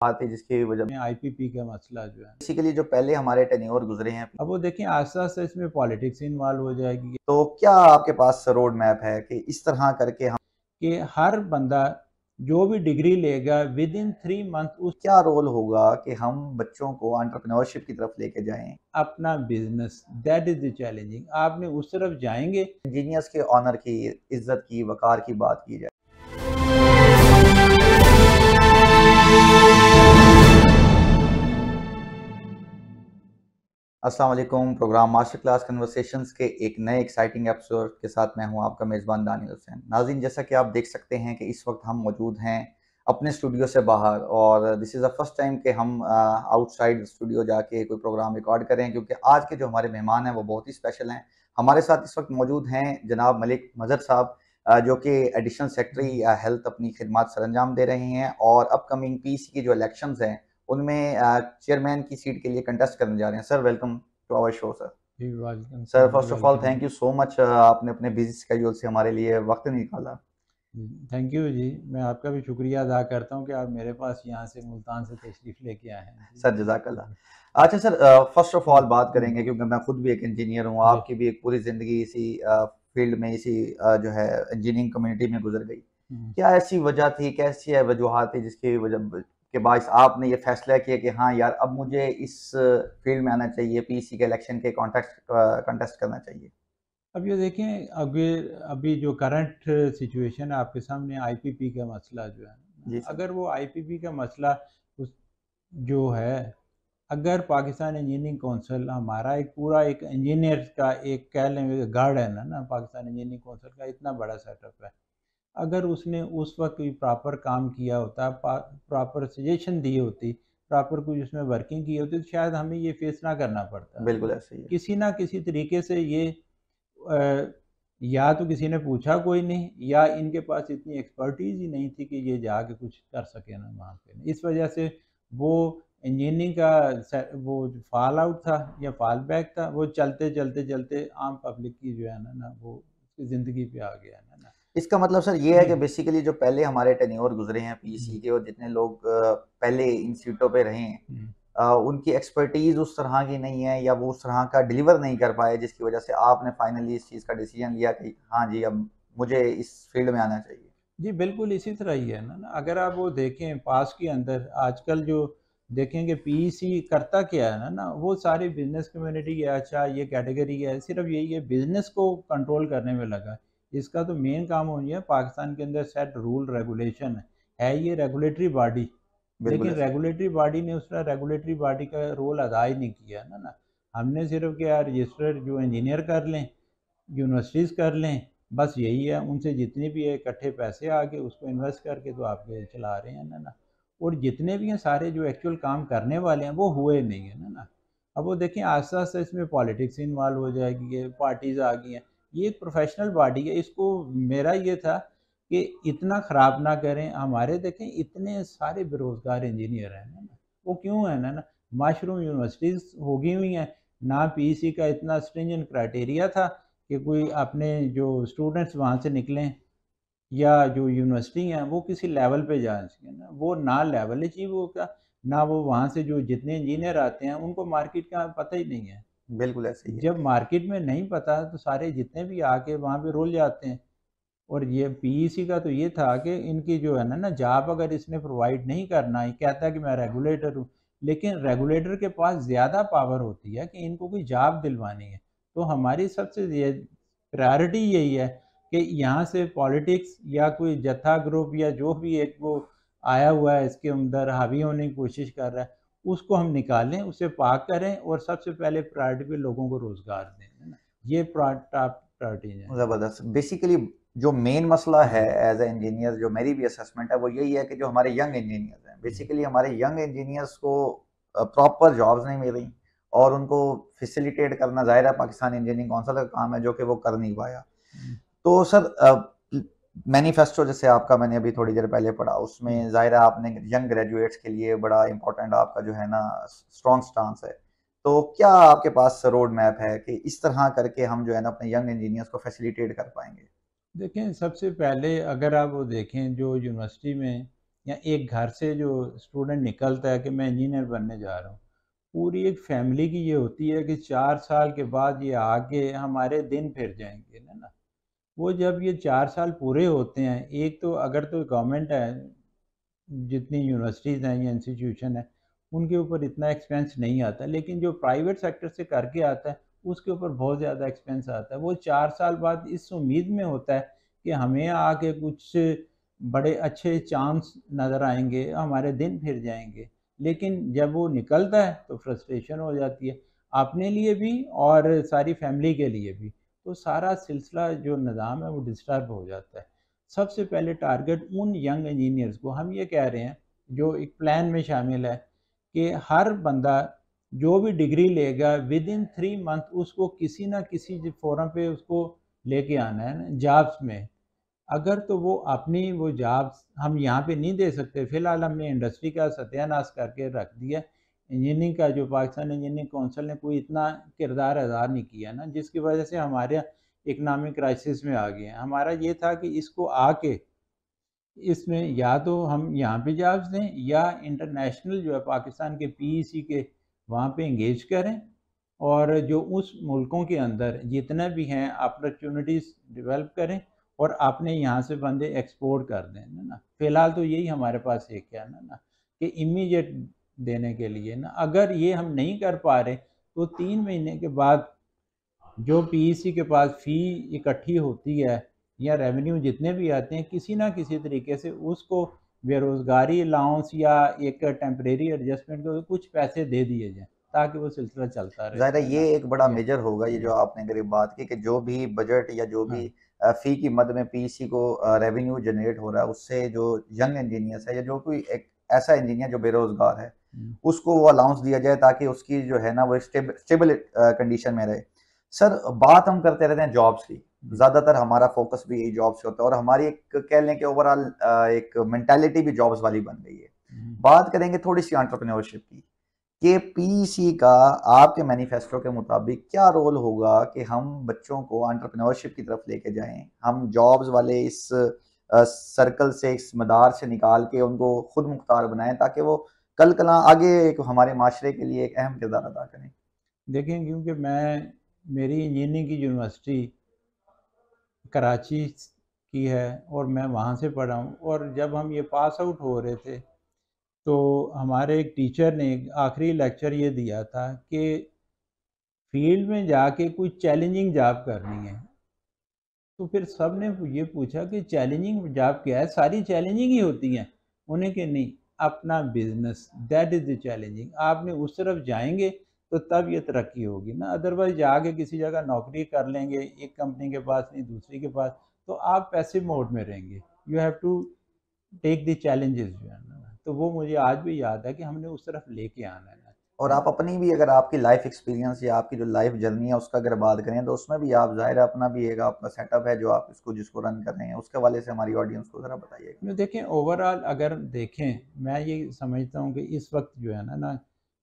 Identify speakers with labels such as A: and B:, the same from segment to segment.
A: आती जिसकी वजह
B: में आईपीपी का मसला जो है,
A: बेसिकली जो पहले हमारे टेन्योर गुजरे हैं,
B: अब वो देखें आस्ते आस्ते इसमें पॉलिटिक्स इन्वॉल्व हो जाएगी
A: तो क्या आपके पास रोड मैप है कि इस तरह करके हम
B: कि हर बंदा जो भी डिग्री लेगा विद इन 3 मंथ उस
A: क्या रोल होगा कि हम बच्चों को एंटरप्रेन्योरशिप की तरफ लेके जाएं,
B: अपना business, that is the challenging. आपने उस तरफ जाएंगे।
A: इंजीनियर्स के ऑनर की, इज्जत की, वकार की बात की जाए। अस्सलाम वालेकुम। प्रोग्राम मास्टर क्लास कन्वर्सेशंस के एक नए एक्साइटिंग एपिसोड के साथ मैं हूं आपका मेज़बान दानिल हुसैन। नाज़रीन, जैसा कि आप देख सकते हैं कि इस वक्त हम मौजूद हैं अपने स्टूडियो से बाहर, और this is the first time कि हम आउटसाइड स्टूडियो जाके कोई प्रोग्राम रिकॉर्ड करें, क्योंकि आज के जो हमारे मेहमान हैं वो बहुत ही स्पेशल हैं। हमारे साथ इस वक्त मौजूद हैं जनाब मलिक मजहर साहब, जो कि एडिशनल सेक्रेटरी हेल्थ अपनी खिदमत सरअंजाम दे रहे हैं, और अपकमिंग पीसी की जो इलेक्शंस हैं उनमें चेयरमैन की सीट के लिए कंटेस्ट करने जा रहे हैं। Sir, welcome to our show. Sir,
B: ji वालेकुम
A: सर
B: सलाम ji,
A: first of all
B: welcome
A: thank you so much, आपने अपने बिजी स्केड्यूल से हमारे लिए वक्त निकाला।
B: जी। थैंक यू जी, मैं आपका भी शुक्रिया अदा करता हूँ कि आप मेरे पास यहाँ से मुल्तान से तशीफ लेके आए हैं। जी
A: सर, जजाकल्ला। अच्छा सर, फर्स्ट ऑफ ऑल बात करेंगे, क्योंकि मैं खुद भी एक इंजीनियर हूँ,
B: जी।
A: आपकी भी एक पूरी ज़िंदगी इसी फील्ड में, इसी जो है इंजीनियरिंग कम्युनिटी में गुजर गई।
B: हम्म।
A: क्या ऐसी वजह थी, कैसी है वजूहत थी जिसकी वजह के बायस आपने ये फैसला किया कि हाँ यार, अब मुझे इस फील्ड में आना चाहिए, पीसी के इलेक्शन के कॉन्टेस्ट करना चाहिए?
B: अब ये देखें, अभी अभी जो करंट सिचुएशन है आपके सामने, आईपीपी का मसला जो है
A: जी
B: ना,
A: सर।
B: अगर वो आईपीपी का मसला उस जो है, अगर पाकिस्तान इंजीनियरिंग काउंसिल हमारा एक पूरा एक इंजीनियर का एक कह लें गार्ड है ना पाकिस्तान इंजीनियरिंग काउंसिल का इतना बड़ा सेटअप है। अगर उसने उस वक्त भी प्रॉपर काम किया होता, प्रॉपर सजेशन दी होती, प्रॉपर कुछ उसमें वर्किंग की होती, तो शायद हमें ये फेस ना करना पड़ता।
A: बिल्कुल ऐसे ही है।
B: किसी ना किसी तरीके से ये या तो किसी ने पूछा कोई नहीं, या इनके पास इतनी एक्सपर्टीज ही नहीं थी कि ये जाके कुछ कर सके ना वहाँ पे। इस वजह से वो इंजीनियरिंग का वो फॉल आउट था या फॉल बैक था, वो चलते चलते चलते आम पब्लिक की जो है ना वो उसकी ज़िंदगी पे आ गया है ना।
A: इसका मतलब सर ये है
B: जी।
A: कि बेसिकली जो पहले हमारे टेन्योर गुजरे हैं
B: जी।
A: पीसी के, और जितने लोग पहले इन सीटों पे रहे हैं,
B: हम्म।
A: उनकी एक्सपर्टीज उस तरह की नहीं है, या वो उस तरह का डिलीवर नहीं कर पाए, जिसकी वजह से आपने फाइनली इस चीज़ का डिसीजन लिया कि हाँ जी, अब मुझे इस फील्ड में आना चाहिए।
B: जी बिल्कुल इसी तरह ही है ना। अगर आप वो देखें पास के अंदर आजकल जो देखेंगे पीईसी करता क्या है ना वो सारी बिजनेस कम्युनिटी है, अच्छा ये कैटेगरी है, सिर्फ यही है बिजनेस को कंट्रोल करने में लगा है। इसका तो मेन काम हो गया पाकिस्तान के अंदर सेट रूल रेगुलेशन है ये रेगुलेटरी बॉडी,
A: बिल्कुल
B: लेकिन
A: ऐसे ही
B: रेगुलेटरी बॉडी ने उसका रेगुलेटरी बॉडी का रोल अदा ही नहीं किया ना। हमने सिर्फ क्या रजिस्टर जो इंजीनियर कर लें, यूनिवर्सिटीज़ कर लें, बस यही है। उनसे जितने भी है इकट्ठे पैसे आके उसको इन्वेस्ट करके तो आप ये चला रहे हैं ना। और जितने भी हैं सारे जो एक्चुअल काम करने वाले हैं वो हुए नहीं है ना। अब वो देखें आस्ते आस्ते इसमें पॉलिटिक्स इन्वॉल्व हो जाएगी, ये पार्टीज़ आ गई हैं। ये एक प्रोफेशनल बॉडी है, इसको मेरा ये था कि इतना ख़राब ना करें। हमारे देखें इतने सारे बेरोज़गार इंजीनियर हैं ना, वो क्यों है ना माशरूम यूनिवर्सिटीज़ होगी हुई हैं ना। पीसी का इतना स्ट्रिंजेंट क्राइटेरिया था कि कोई अपने जो स्टूडेंट्स वहाँ से निकलें या जो यूनिवर्सिटी हैं वो किसी लेवल पे जा सकें ना, वो ना लेवल अचीव होगा, ना वो वहाँ से जो जितने इंजीनियर आते हैं उनको मार्केट का पता ही नहीं है।
A: बिल्कुल ऐसे ही है।
B: जब मार्केट में नहीं पता तो सारे जितने भी आके वहाँ पे रुल जाते हैं। और ये पीईसी का तो ये था कि इनकी जो है ना जॉब अगर इसने प्रोवाइड नहीं करना, ये कहता है कि मैं रेगुलेटर हूँ, लेकिन रेगुलेटर के पास ज़्यादा पावर होती है कि इनको कोई जॉब दिलवानी है। तो हमारी सबसे प्रायोरिटी यही है कि यहाँ से पॉलिटिक्स या कोई जत्था ग्रुप या जो भी एक वो आया हुआ है इसके अंदर हावी होने की कोशिश कर रहा है, उसको हम निकालें, उसे पाक करें, और सबसे पहले प्रायोरिटी पे लोगों को रोज़गार दें, है ना। ये टॉप प्रायोरिटीज हैं जी।
A: ज़बरदस्त। बेसिकली जो मेन मसला है
B: हम्म।
A: एज ए इंजीनियर, जो मेरी भी असेसमेंट है, वो यही है कि जो हमारे यंग इंजीनियर्स हैं,
B: हम्म।
A: बेसिकली हमारे यंग इंजीनियर्स को प्रॉपर जॉब्स नहीं मिल रही, और उनको फैसिलिटेट करना ज़ाहिर है पाकिस्तान इंजीनियरिंग काउंसिल का काम है, जो कि वो कर नहीं पाया।
B: हम्म।
A: तो सर, मैनिफेस्टो जैसे आपका मैंने अभी थोड़ी देर पहले पढ़ा,
B: हम्म।
A: उसमें ज़ाहिर है आपने यंग ग्रेजुएट्स के लिए बड़ा इंपॉर्टेंट आपका जो है ना स्ट्रॉन्ग स्टांस है। तो क्या आपके पास रोड मैप है कि इस तरह करके हम जो है ना अपने यंग इंजीनियर्स को फैसिलिटेट कर पाएंगे?
B: देखें सबसे पहले अगर आप वो देखें जो यूनिवर्सिटी में या एक घर से जो स्टूडेंट निकलता है कि मैं इंजीनियर बनने जा रहा हूँ, पूरी एक फैमिली की ये होती है कि 4 साल के बाद ये आके हमारे दिन फिर जाएंगे ना। वो जब ये 4 साल पूरे होते हैं, एक तो अगर तो गवर्नमेंट है, जितनी यूनिवर्सिटीज़ हैं या इंस्टीट्यूशन है, उनके ऊपर इतना एक्सपेंस नहीं आता, लेकिन जो प्राइवेट सेक्टर से करके आता है उसके ऊपर बहुत ज़्यादा एक्सपेंस आता है। वो 4 साल बाद इस उम्मीद में होता है कि हमें आके कुछ बड़े अच्छे चांस नज़र आएंगे, हमारे दिन फिर जाएंगे, लेकिन जब वो निकलता है तो फ्रस्ट्रेशन हो जाती है, अपने लिए भी और सारी फैमिली के लिए भी। तो सारा सिलसिला जो निज़ाम है वो डिस्टर्ब हो जाता है। सबसे पहले टारगेट उन यंग इंजीनियर्स को हम ये कह रहे हैं, जो एक प्लान में शामिल है, कि हर बंदा जो भी डिग्री लेगा विद इन 3 मंथ उसको किसी ना किसी फोरम पे उसको लेके आना है ना, जॉब्स में। अगर तो वो अपनी वो जॉब्स हम यहाँ पे नहीं दे सकते, फिलहाल हमने इंडस्ट्री का सत्यानाश करके रख दिया। इंजीनियरिंग का जो पाकिस्तान इंजीनियरिंग काउंसिल ने कोई इतना किरदार अदा नहीं किया ना, जिसकी वजह से हमारे इकनॉमिक क्राइसिस में आ गए हैं। हमारा ये था कि इसको आके इसमें या तो हम यहाँ पे जॉब्स दें या इंटरनेशनल जो है पाकिस्तान के पीईसी के वहाँ पे इंगेज करें, और जो उस मुल्कों के अंदर जितने भी हैं अपॉर्चुनिटीज़ डेवलप करें और अपने यहाँ से बंदे एक्सपोर्ट कर दें ना। फ़िलहाल तो यही हमारे पास एक है ना कि इमीडिएट देने के लिए ना, अगर ये हम नहीं कर पा रहे तो 3 महीने के बाद जो पीईसी के पास फ़ी इकट्ठी होती है या रेवेन्यू जितने भी आते हैं, किसी ना किसी तरीके से उसको बेरोज़गारी अलाउंस या एक टेम्परेरी एडजस्टमेंट को कुछ पैसे दे दिए जाएँ, ताकि वो सिलसिला चलता रहे,
A: ज़ाहिर है
B: है
A: ये
B: ना?
A: एक बड़ा
B: ये
A: मेजर होगा, ये जो आपने करीब बात की कि जो भी बजट या जो भी
B: हाँ,
A: फी की मद में पीसी को रेवेन्यू जनरेट हो रहा है, उससे जो यंग इंजीनियर्स है या जो कोई एक ऐसा इंजीनियर जो बेरोजगार है,
B: हुँ,
A: उसको वो अलाउंस दिया जाए ताकि उसकी जो है ना वो स्टेबल कंडीशन में रहे। सर, बात हम करते रहते हैं जॉब्स की,
B: जी,
A: ज़्यादातर हमारा फोकस भी यही जॉब से होता है और हमारी एक कह लें कि ओवरऑल एक मेंटालिटी भी जॉब्स वाली बन गई है।
B: हुँ।
A: बात करेंगे थोड़ी सी एंटरप्रेन्योरशिप की, कि पीसी का आपके मैनिफेस्टो के मुताबिक क्या रोल होगा कि हम बच्चों को एंटरप्रेन्योरशिप की तरफ लेके जाएं, हम जॉब्स वाले इस सर्कल से, इस मदार से निकाल के उनको खुद मुख्तार बनाएं ताकि वो कल कल आगे एक हमारे माशरे के लिए एक अहम किरदार अदा करें।
B: देखें, क्योंकि मेरी इंजीनियरिंग की यूनिवर्सिटी कराची की है और मैं वहाँ से पढ़ा हूँ, और जब हम ये पास आउट हो रहे थे तो हमारे एक टीचर ने एक आखिरी लेक्चर ये दिया था कि फील्ड में जाके कोई चैलेंजिंग जॉब करनी है। तो फिर सब ने ये पूछा कि चैलेंजिंग जॉब क्या है, सारी चैलेंजिंग ही होती हैं। उन्हें कि नहीं, अपना business that is the challenging, आपने उस तरफ जाएंगे तो तब ये तरक्की होगी ना, अदरवाइज जाके किसी जगह नौकरी कर लेंगे, एक कंपनी के पास नहीं दूसरी के पास, तो आप पैसिव मोड में रहेंगे। You have to take the challenges जो है ना। तो वो मुझे आज भी याद है कि हमने उस तरफ लेके आना
A: और
B: है
A: आप
B: ना।
A: अपनी भी अगर आपकी लाइफ एक्सपीरियंस या आपकी जो लाइफ जर्नी है उसका अगर बात करें तो उसमें भी आप ज़ाहिर है अपना भी एक आपका सेटअप है जो आप इसको जिसको रन कर रहे हैं, उसके हवाले से हमारी ऑडियंस को ज़रा बताइएगा।
B: देखें, ओवरऑल अगर देखें, मैं ये समझता हूँ कि इस वक्त जो है ना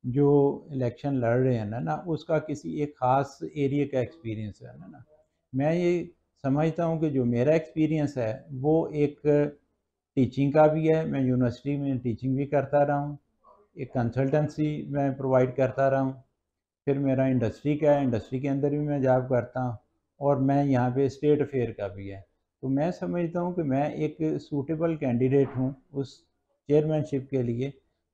B: जो इलेक्शन लड़ रहे हैं ना उसका किसी एक ख़ास एरिया का एक्सपीरियंस है ना। मैं ये समझता हूँ कि जो मेरा एक्सपीरियंस है वो एक टीचिंग का भी है, मैं यूनिवर्सिटी में टीचिंग भी करता रहा हूँ, एक कंसल्टेंसी मैं प्रोवाइड करता रहा हूँ, फिर मेरा इंडस्ट्री का है, इंडस्ट्री के अंदर भी मैं जॉब करता हूँ, और मैं यहाँ पे स्टेट अफेयर का भी है। तो मैं समझता हूँ कि मैं एक सूटेबल कैंडिडेट हूँ उस चेयरमैनशिप के लिए,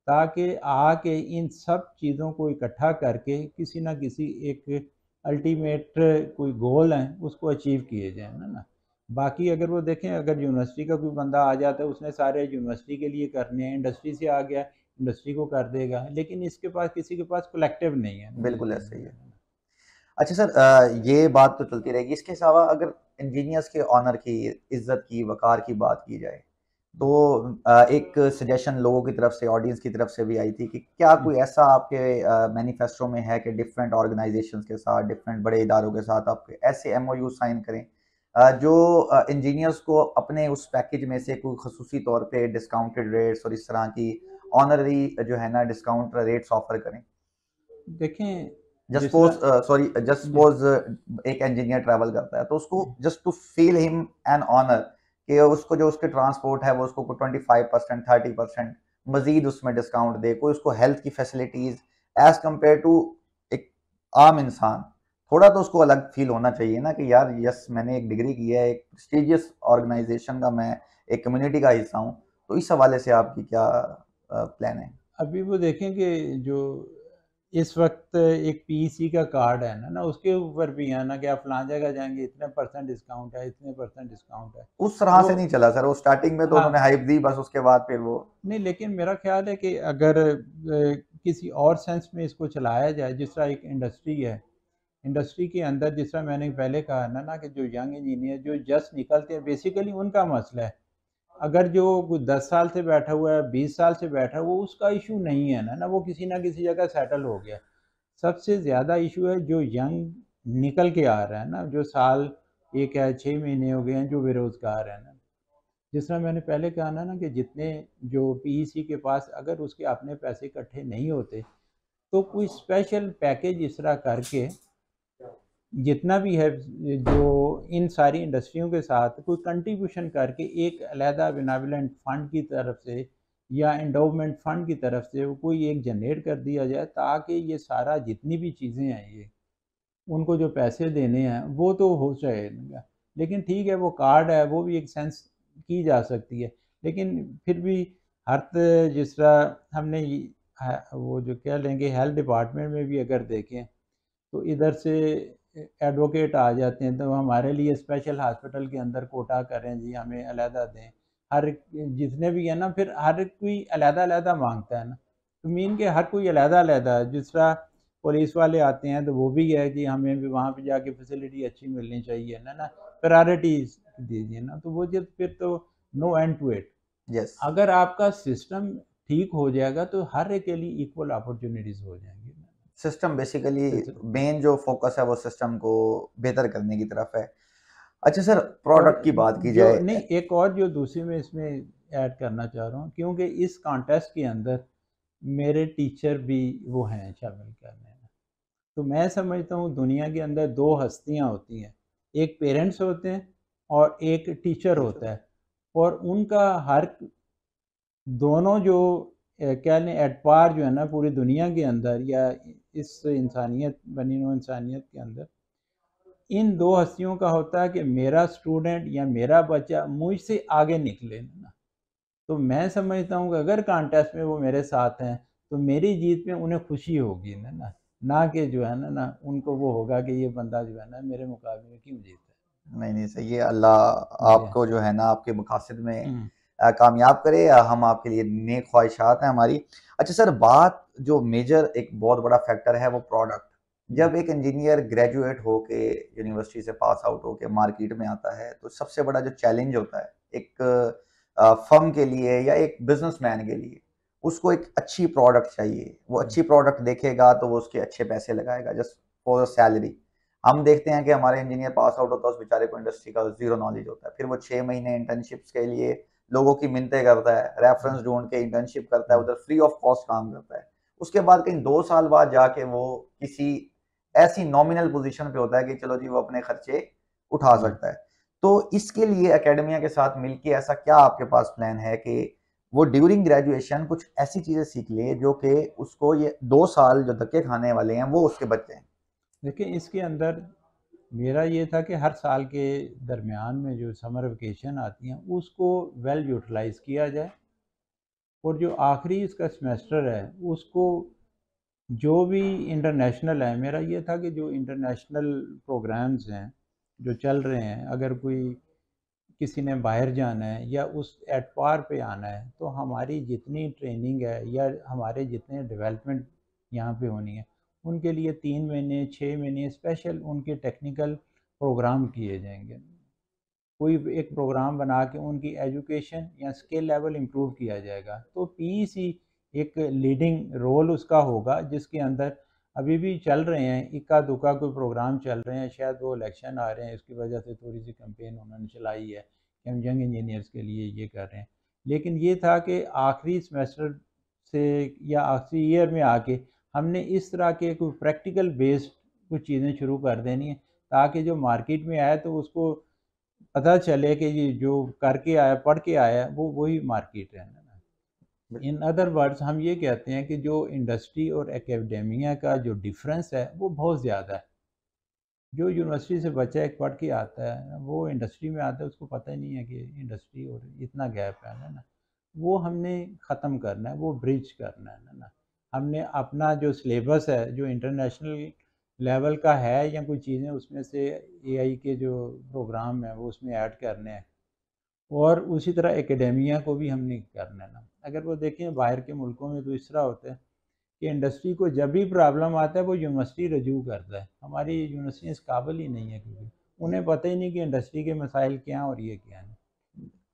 B: ताकि आके इन सब चीज़ों को इकट्ठा करके किसी ना किसी एक अल्टीमेट कोई गोल है उसको अचीव किए जाए ना। बाकी अगर वो देखें, अगर यूनिवर्सिटी का कोई बंदा आ जाता है, उसने सारे यूनिवर्सिटी के लिए करने हैं, इंडस्ट्री से आ गया इंडस्ट्री को कर देगा, लेकिन इसके पास किसी के पास कलेक्टिव नहीं है ना ये
A: बिल्कुल ऐसा ही है।
B: चीज़।
A: अच्छा सर, ये बात तो चलती रहेगी, इसके अलावा अगर इंजीनियर्स के ऑनर की, इज्जत की, वकार की बात की जाए तो एक सजेशन लोगों की तरफ से, ऑडियंस की तरफ से भी आई थी कि क्या कोई ऐसा आपके मैनिफेस्टो में है कि डिफरेंट ऑर्गेनाइजेशंस के साथ, डिफरेंट बड़े इदारों के साथ आपके ऐसे एमओयू साइन करें जो इंजीनियर्स को अपने उस पैकेज में से कोई खसूसी तौर पे डिस्काउंटेड रेट्स और इस तरह की ऑनररी जो है ना डिस्काउंट रेट्स ऑफर करें।
B: देखें,
A: जस्ट
B: जिस
A: सपोज
B: तरह
A: जस्ट
B: जिस
A: सपोज एक इंजीनियर ट्रैवल करता है तो उसको just to feel him an honour कि उसको जो उसके ट्रांसपोर्ट है वो उसको 25% 30% मजीद उसमें डिस्काउंट दे, कोई उसको हेल्थ की फैसिलिटीज एज कम्पेयर टू एक आम इंसान। थोड़ा तो उसको अलग फील होना चाहिए ना कि यार यस मैंने एक डिग्री की है, एक प्रेस्टिजियस ऑर्गेनाइजेशन का मैं एक कम्युनिटी का हिस्सा हूँ। तो इस हवाले से आपकी क्या प्लान है?
B: अभी वो देखें कि जो इस वक्त एक पीईसी का कार्ड है ना उसके ऊपर भी है ना कि आप फलां जगह जाएंगे इतने परसेंट डिस्काउंट है, इतने परसेंट डिस्काउंट है।
A: उस तरह
B: वो
A: से नहीं चला सर, वो स्टार्टिंग में तो उन्होंने
B: हाँ,
A: हाइप दी बस, उसके बाद फिर वो
B: नहीं लेकिन मेरा ख्याल है कि अगर किसी और सेंस में इसको चलाया जाए, जिस तरह एक इंडस्ट्री है, इंडस्ट्री के अंदर जिस तरह मैंने पहले कहा ना कि जो यंग इंजीनियर जो जस्ट निकलते हैं बेसिकली उनका मसला है। अगर जो 10 साल से बैठा हुआ है, 20 साल से बैठा हुआ, वो उसका इशू नहीं है ना वो किसी ना किसी जगह सेटल हो गया। सबसे ज़्यादा इशू है जो यंग निकल के आ रहा है ना, जो साल एक है 6 महीने हो गए हैं जो बेरोज़गार है ना। जिस तरह मैंने पहले कहा ना कि जितने जो पीईसी के पास अगर उसके अपने पैसे इकट्ठे नहीं होते तो कोई स्पेशल पैकेज इस तरह करके जितना भी है जो इन सारी इंडस्ट्रियों के साथ कोई कंट्रीब्यूशन करके एक अलहदा बेनावलेंट फंड की तरफ से या एंडोवमेंट फंड की तरफ से वो कोई एक जनरेट कर दिया जाए, ताकि ये सारा जितनी भी चीज़ें हैं ये उनको जो पैसे देने हैं वो तो हो जाएगा। लेकिन ठीक है वो कार्ड है वो भी एक सेंस की जा सकती है, लेकिन फिर भी जिस तरह हमने वो जो कह लेंगे हेल्थ डिपार्टमेंट में भी अगर देखें तो इधर से एडवोकेट आ जाते हैं तो हमारे लिए स्पेशल हॉस्पिटल के अंदर कोटा करें जी, हमें अलहदा दें। हर जितने भी है ना फिर हर कोई अलहदा अलहदा मांगता है ना, तो मीन के हर कोई अलहदा अलहदा जिस तरह पुलिस वाले आते हैं तो वो भी है कि हमें भी वहाँ पे जाके फैसिलिटी अच्छी मिलनी चाहिए ना प्रायोरिटीज दीजिए ना, तो वो जब फिर तो no end to it.
A: Yes.
B: अगर आपका सिस्टम ठीक हो जाएगा तो हर एक के लिए इक्वल अपॉर्चुनिटीज हो जाएंगी।
A: सिस्टम बेसिकली
B: सिस्टम
A: मेन जो फोकस है वो सिस्टम को बेहतर करने की तरफ है। अच्छा सर,
B: और
A: प्रोडक्ट की बात की
B: जो
A: जाए।
B: नहीं एक और जो दूसरी में इसमें ऐड करना चाह रहा हूँ, क्योंकि इस कॉन्टेस्ट के अंदर मेरे टीचर भी वो हैं शामिल करने में। तो मैं समझता हूँ दुनिया के अंदर दो हस्तियाँ होती हैं, एक पेरेंट्स होते हैं और एक टीचर होता है। और उनका हर दोनों जो क्या लें एतबार जो है ना पूरी दुनिया के अंदर या इस इंसानियत बनी नौ इंसानियत के अंदर इन दो हस्तियों का होता है कि मेरा स्टूडेंट या मेरा बच्चा मुझसे आगे निकले ना। तो मैं समझता हूँ कि अगर कॉन्टेस्ट में वो मेरे साथ हैं तो मेरी जीत में उन्हें खुशी होगी ना ना कि जो है ना उनको वो होगा कि ये बंदा जो है ना मेरे मुकाबले में क्यों जीता
A: नहीं नहीं सही है, अल्लाह
B: है जी।
A: आपको जो है ना आपके मकासद में
B: हम्म,
A: कामयाब करे, या हम आपके लिए नेक ख्वाहिशात हैं हमारी। अच्छा सर, बात जो मेजर एक बहुत बड़ा फैक्टर है वो प्रोडक्ट।
B: जी।
A: जब एक इंजीनियर ग्रेजुएट होके यूनिवर्सिटी से पास आउट होके मार्केट में आता है तो सबसे बड़ा जो चैलेंज होता है एक फर्म के लिए या एक बिजनेसमैन के लिए, उसको एक अच्छी प्रोडक्ट चाहिए। वो अच्छी प्रोडक्ट देखेगा तो वो उसके अच्छे पैसे लगाएगा जस्ट फॉर सैलरी। हम देखते हैं कि हमारे इंजीनियर पास आउट होता है, उस बेचारे को इंडस्ट्री का जीरो नॉलेज होता है, फिर वो 6 महीने इंटर्नशिप्स के लिए लोगों की मिन्नतें करता है, रेफरेंस ढूंढ के इंटर्नशिप करता है, उधर फ्री ऑफ कॉस्ट काम करता है। उसके बाद कहीं 2 साल बाद जाके वो किसी ऐसी नॉमिनल पोजीशन पे होता है कि चलो जी वो अपने खर्चे उठा सकता है। तो इसके लिए एकेडमिया के साथ मिलके ऐसा क्या आपके पास प्लान है कि वो ड्यूरिंग ग्रेजुएशन कुछ ऐसी चीजें सीख ले जो कि उसको ये 2 साल जो धक्के खाने वाले हैं वो उसके बच जाएं?
B: देखिए इसके अंदर मेरा ये था कि हर साल के दरमियान में जो समर वेकेशन आती हैं उसको वेल यूटिलाइज किया जाए, और जो आखिरी इसका सेमेस्टर है उसको जो भी इंटरनेशनल है, मेरा ये था कि जो इंटरनेशनल प्रोग्राम्स हैं जो चल रहे हैं, अगर कोई किसी ने बाहर जाना है या उस एतवार पे आना है तो हमारी जितनी ट्रेनिंग है या हमारे जितने डेवलपमेंट यहाँ पे होनी है उनके लिए 3 महीने 6 महीने स्पेशल उनके टेक्निकल प्रोग्राम किए जाएंगे। कोई एक प्रोग्राम बना के उनकी एजुकेशन या स्किल लेवल इम्प्रूव किया जाएगा। तो पीईसी एक लीडिंग रोल उसका होगा, जिसके अंदर अभी भी चल रहे हैं इक्का दुक्का कोई प्रोग्राम चल रहे हैं, शायद वो इलेक्शन आ रहे हैं इसकी वजह से थोड़ी सी कंपेन उन्होंने चलाई है कि हम यंग इंजीनियर्स के लिए ये कर रहे हैं। लेकिन ये था कि आखिरी सेमेस्टर से या आखिरी ईयर में आके हमने इस तरह के कोई प्रैक्टिकल बेस्ड कुछ चीज़ें शुरू कर देनी है, ताकि जो मार्केट में आए तो उसको पता चले कि ये जो करके आया, पढ़ के आया, वो वही मार्केट है ना। इन अदर वर्ड्स हम ये कहते हैं कि जो इंडस्ट्री और एकेडमिया का जो डिफरेंस है वो बहुत ज़्यादा है। जो यूनिवर्सिटी से बच्चा एक पढ़ के आता है, वो इंडस्ट्री में आता है, उसको पता ही नहीं है कि इंडस्ट्री और इतना गैप है ना। वो हमने ख़त्म करना है, वो ब्रिज करना है ना। हमने अपना जो सिलेबस है, जो इंटरनेशनल लेवल का है या कोई चीज़ें, उसमें से एआई के जो प्रोग्राम है वो उसमें ऐड करने हैं। और उसी तरह एकेडेमिया को भी हमने करना है ना। अगर वो देखें बाहर के मुल्कों में तो इस तरह होता है कि इंडस्ट्री को जब भी प्रॉब्लम आता है वो यूनिवर्सिटी रजू करता है। हमारी यूनिवर्सिटी इस काबिल ही नहीं है, क्योंकि उन्हें पता ही नहीं कि इंडस्ट्री के मसाइल क्या हैं और ये क्या हैं।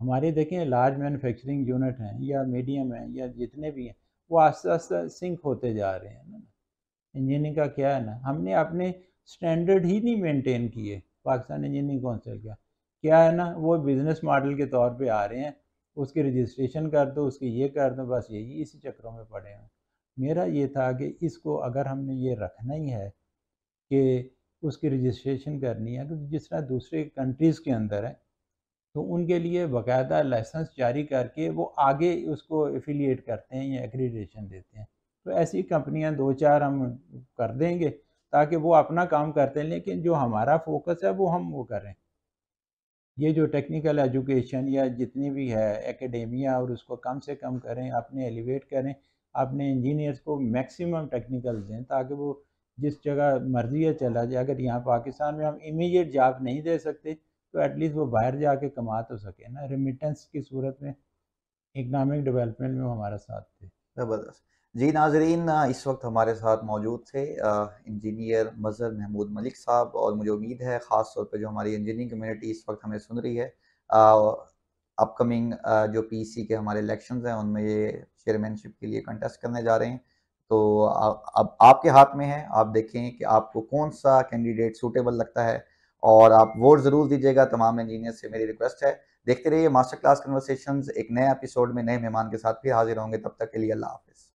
B: हमारे देखें लार्ज मैन्युफैक्चरिंग यूनिट हैं या मीडियम हैं या जितने भी हैं, वो आस्ते आस्ते सिंक होते जा रहे हैं ना। इंजीनियरिंग का क्या है ना, हमने अपने स्टैंडर्ड ही नहीं मेंटेन किए। पाकिस्तान इंजीनियरिंग काउंसिल का क्या है ना, वो बिज़नेस मॉडल के तौर पे आ रहे हैं, उसकी रजिस्ट्रेशन कर दो, उसकी ये कर दो, बस यही इसी चक्रों में पड़े हैं। मेरा ये था कि इसको अगर हमने ये रखना ही है कि उसकी रजिस्ट्रेशन करनी है, तो जिस तरह दूसरे कंट्रीज़ के अंदर है, तो उनके लिए बाकायदा लाइसेंस जारी करके वो आगे उसको एफिलिएट करते हैं या एक्रीडेशन देते हैं। तो ऐसी कंपनियां दो चार हम कर देंगे ताकि वो अपना काम करते हैं, लेकिन जो हमारा फोकस है वो हम वो करें। ये जो टेक्निकल एजुकेशन या जितनी भी है एकेडेमिया, और उसको कम से कम करें, अपने एलिवेट करें, अपने इंजीनियर्स को मैक्सिमम टेक्निकल दें ताकि वो जिस जगह मर्जी है चला जाए। अगर यहाँ पाकिस्तान में हम इमीडिएट जॉब नहीं दे सकते तो एटलीस्ट वो बाहर जाके कमा तो सके ना, रेमिटेंस की सूरत में, इकनॉमिक डेवलपमेंट में वो हमारा साथ थे।
A: ज़बरदस्त। जी नाज़रीन, इस वक्त हमारे साथ मौजूद थे इंजीनियर मज़हर महमूद मलिक साहब, और मुझे उम्मीद है ख़ास तौर पे जो हमारी इंजीनियरिंग कम्युनिटी इस वक्त हमें सुन रही है, अपकमिंग जो पीसी के हमारे इलेक्शंस हैं उनमें ये चेयरमैनशिप के लिए कंटेस्ट करने जा रहे हैं। तो अब आपके हाथ में है, आप देखें कि आपको कौन सा कैंडिडेट सूटेबल लगता है, और आप वोट ज़रूर दीजिएगा। तमाम इंजीनियर से मेरी रिक्वेस्ट है। देखते रहिए मास्टर क्लास कन्वर्सेशंस। एक नए एपिसोड में नए मेहमान के साथ फिर हाजिर होंगे। तब तक के लिए अल्लाह हाफ़िज़।